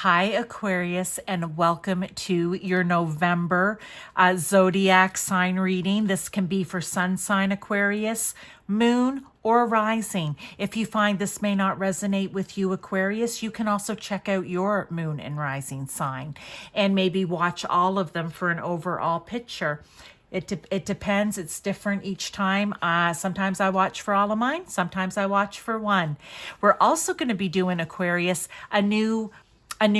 Hi, Aquarius, and welcome to your November zodiac sign reading. This can be for sun sign Aquarius, moon, or rising. If you find this may not resonate with you, Aquarius, you can also check out your moon and rising sign and maybe watch all of them for an overall picture. It depends. It's different each time. Sometimes I watch for all of mine. Sometimes I watch for one. We're also going to be doing, Aquarius, a new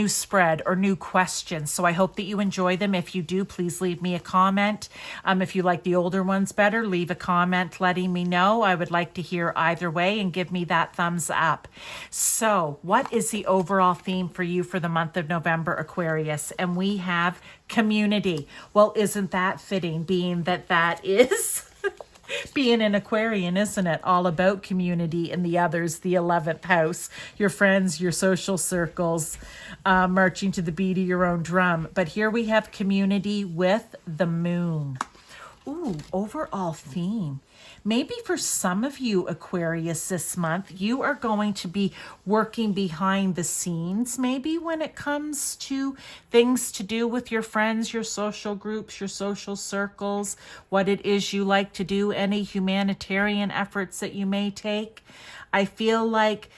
spread or new questions. So I hope that you enjoy them. If you do, please leave me a comment. If you like the older ones better, leave a comment letting me know. I would like to hear either way and give me that thumbs up. So what is the overall theme for you for the month of November, Aquarius? And we have community. Well, isn't that fitting, being that is being an Aquarian, isn't it? All about community and the others, the 11th house, your friends, your social circles, marching to the beat of your own drum. But here we have community with the moon. Ooh, overall theme. Maybe for some of you, Aquarius, this month, you are going to be working behind the scenes, maybe when it comes to things to do with your friends, your social groups, your social circles, what it is you like to do, any humanitarian efforts that you may take. I feel like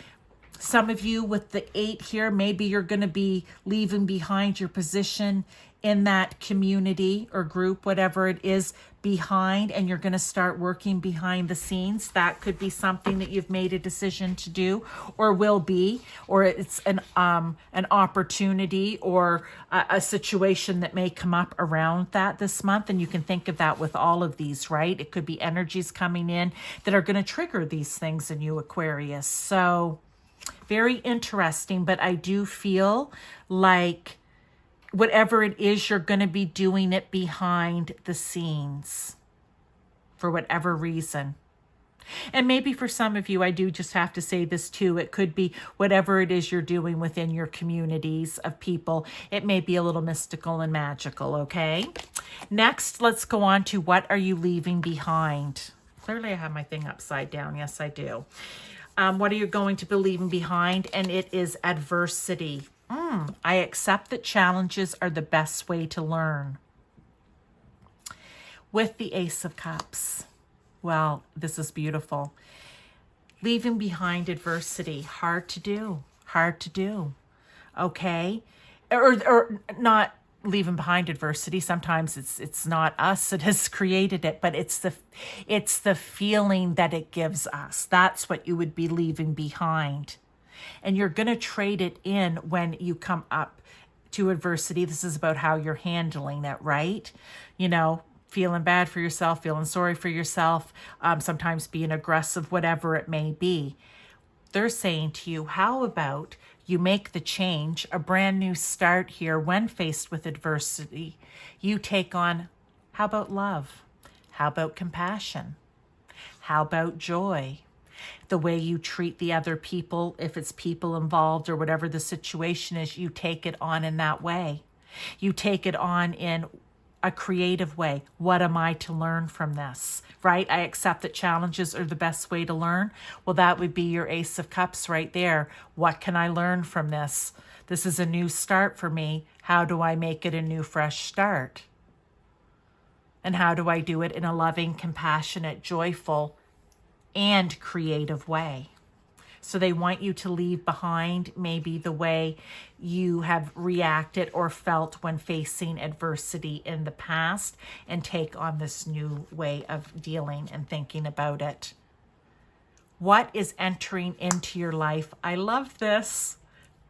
some of you with the 8 here, maybe you're going to be leaving behind your position in that community or group, whatever it is, behind, and you're going to start working behind the scenes. That could be something that you've made a decision to do or will be, or it's an opportunity or a situation that may come up around that this month. And you can think of that with all of these, right? It could be energies coming in that are going to trigger these things in you, Aquarius. So very interesting, but I do feel like whatever it is, you're going to be doing it behind the scenes for whatever reason. And maybe for some of you, I do just have to say this too. It could be whatever it is you're doing within your communities of people. It may be a little mystical and magical, okay? Next, let's go on to what are you leaving behind? Clearly, I have my thing upside down. Yes, I do. What are you going to be leaving behind? And it is adversity. I accept that challenges are the best way to learn. With the Ace of Cups. Well, this is beautiful. Leaving behind adversity. Hard to do. Hard to do. Okay? Or not leaving behind adversity. Sometimes it's not us that has created it, but it's the feeling that it gives us. That's what you would be leaving behind. And you're going to trade it in when you come up to adversity. This is about how you're handling it, right? You know, feeling bad for yourself, feeling sorry for yourself, sometimes being aggressive, whatever it may be. They're saying to you, how about you make the change, a brand new start here when faced with adversity. You take on, how about love? How about compassion? How about joy? The way you treat the other people, if it's people involved or whatever the situation is, you take it on in that way. You take it on in a creative way. What am I to learn from this, right? I accept that challenges are the best way to learn. Well, that would be your Ace of Cups right there. What can I learn from this? This is a new start for me. How do I make it a new, fresh start? And how do I do it in a loving, compassionate, joyful, and creative way? So they want you to leave behind maybe the way you have reacted or felt when facing adversity in the past and take on this new way of dealing and thinking about it. What is entering into your life? I love this.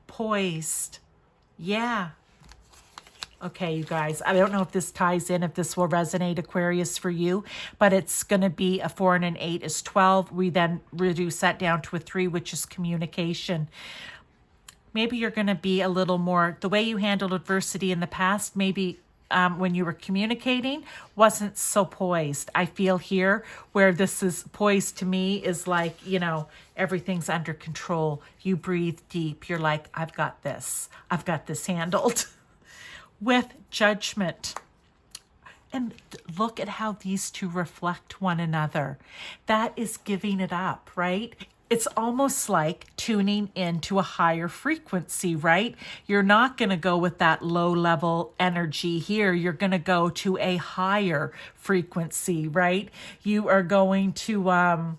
Poised. Yeah. Okay, you guys, I don't know if this ties in, if this will resonate, Aquarius, for you, but it's going to be a 4 and an 8 is 12. We then reduce that down to a 3, which is communication. Maybe you're going to be a little more, the way you handled adversity in the past, maybe when you were communicating, wasn't so poised. I feel here where this is poised to me is like, you know, everything's under control. You breathe deep. You're like, I've got this. I've got this handled. With judgment. And look at how these two reflect one another. That is giving it up, right? it's almost like tuning into a higher frequency, right? You're not going to go with that low level energy here. You're going to go to a higher frequency, right? You are going to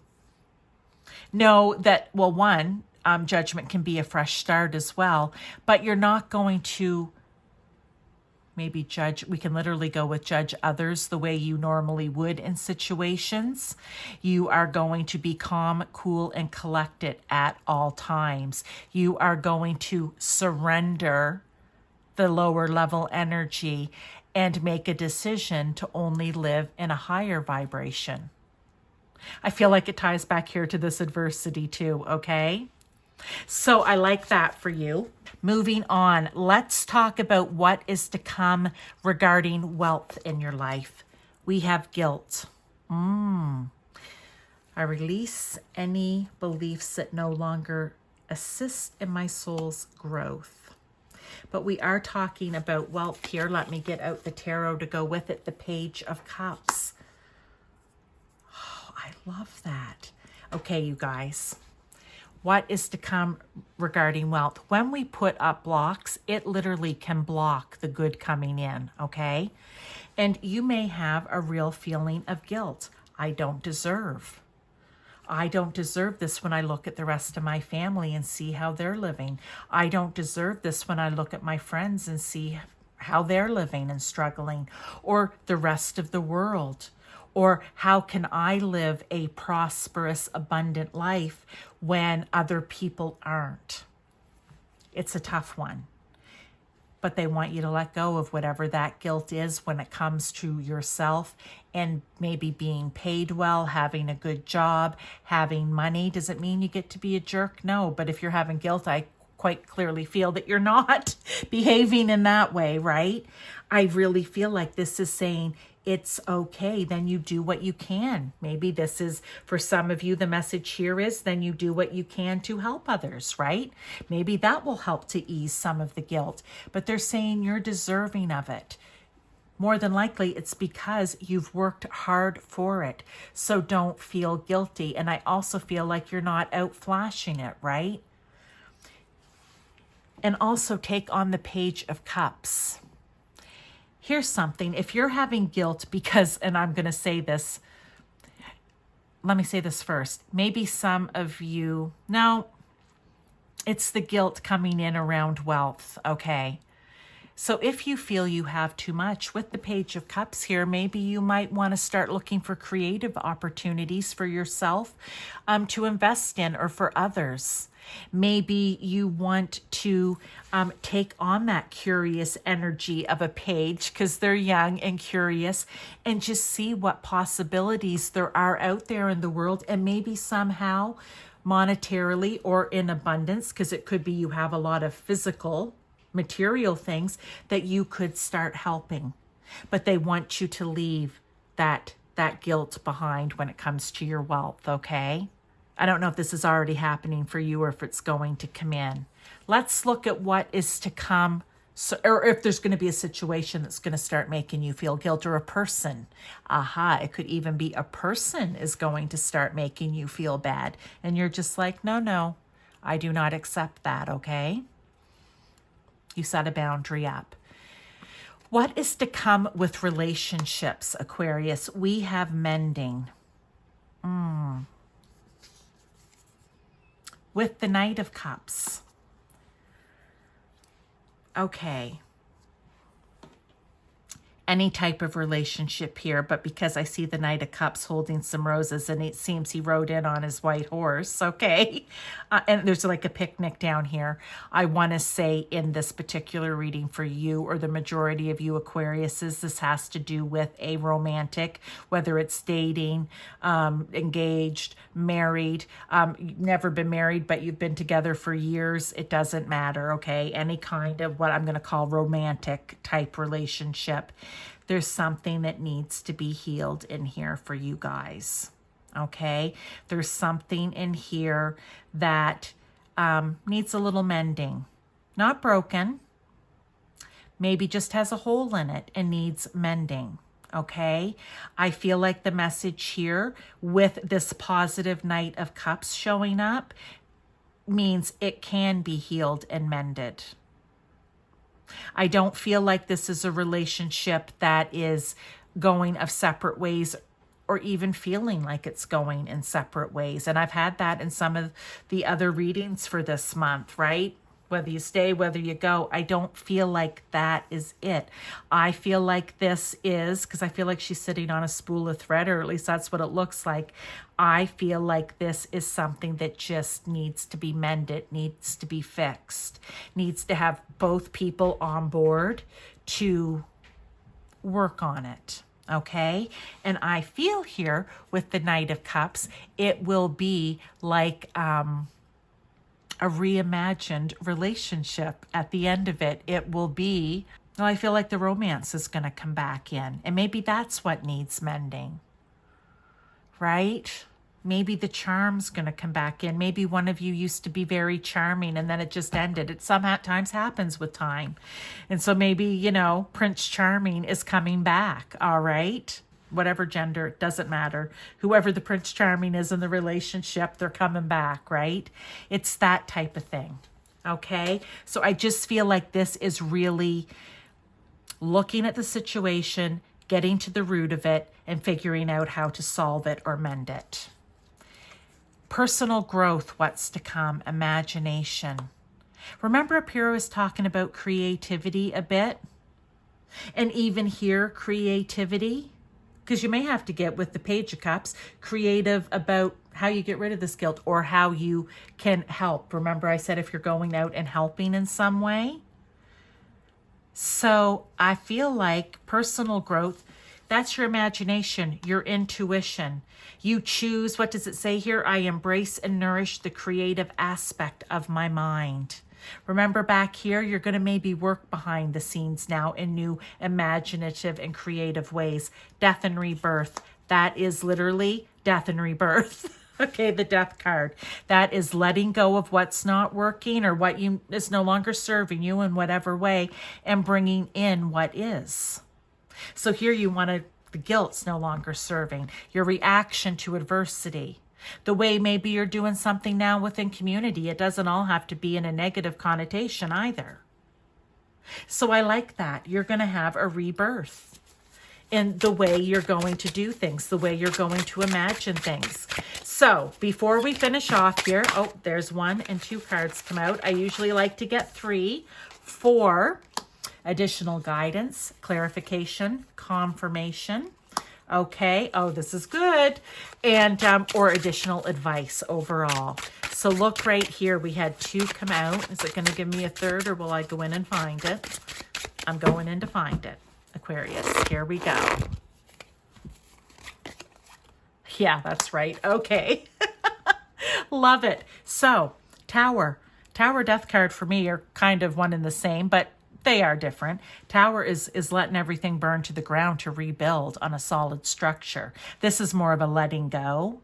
know that, well, one, judgment can be a fresh start as well, but you're not going to maybe judge. We can literally go with judge others the way you normally would in situations. You are going to be calm, cool, and collected at all times. You are going to surrender the lower level energy and make a decision to only live in a higher vibration. I feel like it ties back here to this adversity too, okay? So I like that for you. Moving on, let's talk about what is to come regarding wealth in your life. We have guilt. I release any beliefs that no longer assist in my soul's growth. But we are talking about wealth here. Let me get out the tarot to go with it. The Page of Cups. Oh, I love that. Okay, you guys. What is to come regarding wealth? When we put up blocks, it literally can block the good coming in, okay? And you may have a real feeling of guilt. I don't deserve this when I look at the rest of my family and see how they're living. I don't deserve this when I look at my friends and see how they're living and struggling, or the rest of the world. Or how can I live a prosperous, abundant life when other people aren't? It's a tough one. But they want you to let go of whatever that guilt is when it comes to yourself and maybe being paid well, having a good job, having money. Does it mean you get to be a jerk? No. But if you're having guilt, I quite clearly feel that you're not behaving in that way, right? I really feel like this is saying, it's okay, then you do what you can. Maybe this is, for some of you, the message here is, then you do what you can to help others, right? Maybe that will help to ease some of the guilt. But they're saying you're deserving of it. More than likely, it's because you've worked hard for it. So don't feel guilty. And I also feel like you're not out flashing it, right? And also take on the Page of Cups. Here's something. If you're having guilt because, and I'm going to say this, let me say this first. Maybe some of you, no, it's the guilt coming in around wealth, okay? So if you feel you have too much with the Page of Cups here, maybe you might want to start looking for creative opportunities for yourself to invest in, or for others. Maybe you want to take on that curious energy of a page because they're young and curious, and just see what possibilities there are out there in the world, and maybe somehow monetarily or in abundance, because it could be you have a lot of physical material things that you could start helping. But they want you to leave that guilt behind when it comes to your wealth, okay? I don't know if this is already happening for you or if it's going to come in. Let's look at what is to come, or if there's going to be a situation that's going to start making you feel guilt, or a person. It could even be a person is going to start making you feel bad. And you're just like, no, I do not accept that, okay? You set a boundary up. What is to come with relationships, Aquarius? We have mending. With the Knight of Cups. Okay. Any type of relationship here, but because I see the Knight of Cups holding some roses, and it seems he rode in on his white horse, okay? And there's like a picnic down here. I want to say in this particular reading for you, or the majority of you Aquariuses, this has to do with a romantic, whether it's dating, engaged, married, you've never been married, but you've been together for years. It doesn't matter, okay? Any kind of what I'm going to call romantic type relationship. There's something that needs to be healed in here for you guys, okay? There's something in here that needs a little mending. Not broken, maybe just has a hole in it and needs mending, Okay, I feel like the message here with this positive Knight of Cups showing up means it can be healed and mended. I don't feel like this is a relationship that is going of separate ways or even feeling like it's going in separate ways. And I've had that in some of the other readings for this month, right? Whether you stay, whether you go, I don't feel like that is it. I feel like this is, because I feel like she's sitting on a spool of thread, or at least that's what it looks like. I feel like this is something that just needs to be mended, needs to be fixed, needs to have both people on board to work on it. Okay. And I feel here with the Knight of Cups, it will be like, a reimagined relationship. At the end of it, it will be, well, I feel like the romance is going to come back in. And maybe that's what needs mending, right? Maybe the charm's going to come back in. Maybe one of you used to be very charming and then it just ended. It sometimes happens with time. And so maybe, you know, Prince Charming is coming back, all right? Whatever gender, it doesn't matter. Whoever the Prince Charming is in the relationship, they're coming back, right? It's that type of thing, okay? So I just feel like this is really looking at the situation, getting to the root of it, and figuring out how to solve it or mend it. Personal growth, what's to come, imagination. Remember up here I was talking about creativity a bit? And even here, creativity? Because you may have to get, with the Page of Cups, creative about how you get rid of this guilt or how you can help. Remember I said if you're going out and helping in some way? So I feel like personal growth, that's your imagination, your intuition. You choose, what does it say here? I embrace and nourish the creative aspect of my mind. Remember back here, you're going to maybe work behind the scenes now in new imaginative and creative ways. Death and rebirth. That is literally death and rebirth. Okay, the Death card. That is letting go of what's not working or what is no longer serving you in whatever way and bringing in what is. So here you want the guilt's no longer serving. Your reaction to adversity. The way maybe you're doing something now within community. It doesn't all have to be in a negative connotation either. So I like that. You're going to have a rebirth in the way you're going to do things, the way you're going to imagine things. So before we finish off here, oh, there's 1 and 2 cards come out. I usually like to get 3 for additional guidance, clarification, confirmation. Okay. Oh, this is good. And, or additional advice overall. So look right here. We had 2 come out. Is it going to give me a third or will I go in and find it? I'm going in to find it. Aquarius. Here we go. Yeah, that's right. Okay. Love it. So Tower. Tower Death card for me are kind of one and the same, but they are different. Tower is letting everything burn to the ground to rebuild on a solid structure. This is more of a letting go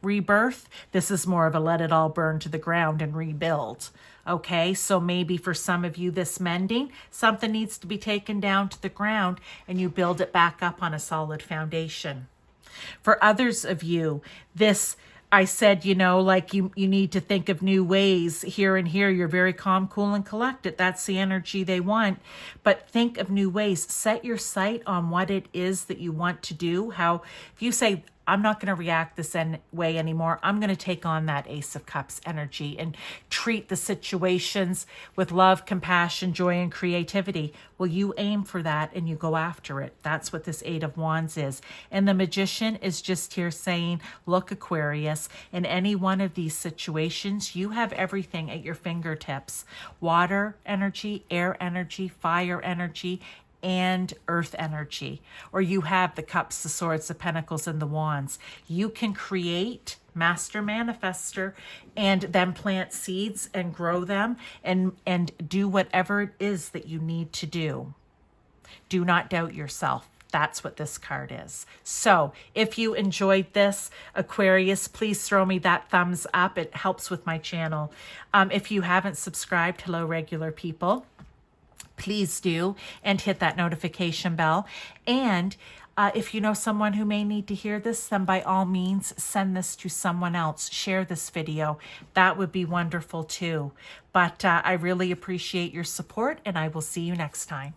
rebirth. This is more of a let it all burn to the ground and rebuild. Okay, so maybe for some of you this mending, something needs to be taken down to the ground and you build it back up on a solid foundation. For others of you, this, I said, you know, like you need to think of new ways here and here. You're very calm, cool, and collected. That's the energy they want. But think of new ways. Set your sight on what it is that you want to do. How, if you say, I'm not going to react this way anymore. I'm going to take on that Ace of Cups energy and treat the situations with love, compassion, joy, and creativity. Well, you aim for that and you go after it. That's what this 8 of Wands is. And the Magician is just here saying, look, Aquarius, in any one of these situations, you have everything at your fingertips. Water energy, air energy, fire energy, and earth energy, or you have the Cups, the Swords, the Pentacles, and the Wands. You can create, master manifester, and then plant seeds and grow them and do whatever it is that you need to do. Do not doubt yourself. That's what this card is. So if you enjoyed this, Aquarius, please throw me that thumbs up. It helps with my channel. If you haven't subscribed, hello, regular people, please do, and hit that notification bell. And If you know someone who may need to hear this, then by all means, send this to someone else. Share this video. That would be wonderful too. But I really appreciate your support, and I will see you next time.